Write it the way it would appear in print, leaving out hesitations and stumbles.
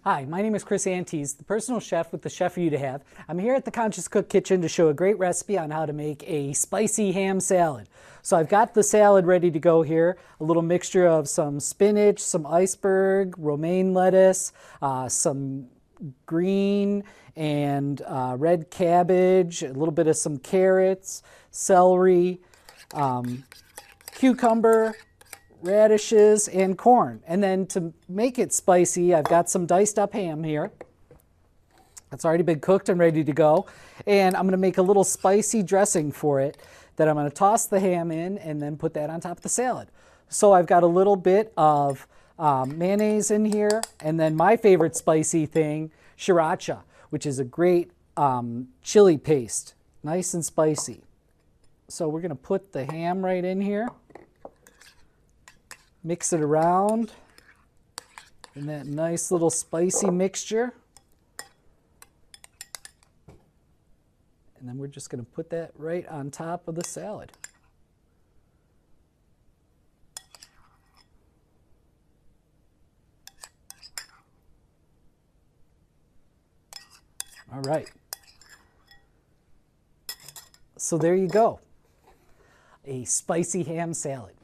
Hi, my name is Chris Antes, the personal chef with the Chef for You to Have. I'm here at the Conscious Cook Kitchen to show a great recipe on how to make a spicy ham salad. So I've got the salad ready to go here, a little mixture of some spinach, some iceberg, romaine lettuce, some green and red cabbage, a little bit of some carrots, celery, cucumber, radishes, and corn. And then to make it spicy, I've got some diced up ham here. It's already been cooked and ready to go. And I'm going to make a little spicy dressing for it that I'm going to toss the ham in and then put that on top of the salad. So I've got a little bit of mayonnaise in here, and then my favorite spicy thing, sriracha, which is a great chili paste, nice and spicy. So we're going to put the ham right in here. Mix it around in that nice little spicy mixture. And then we're just going to put that right on top of the salad. All right. So there you go. A spicy ham salad.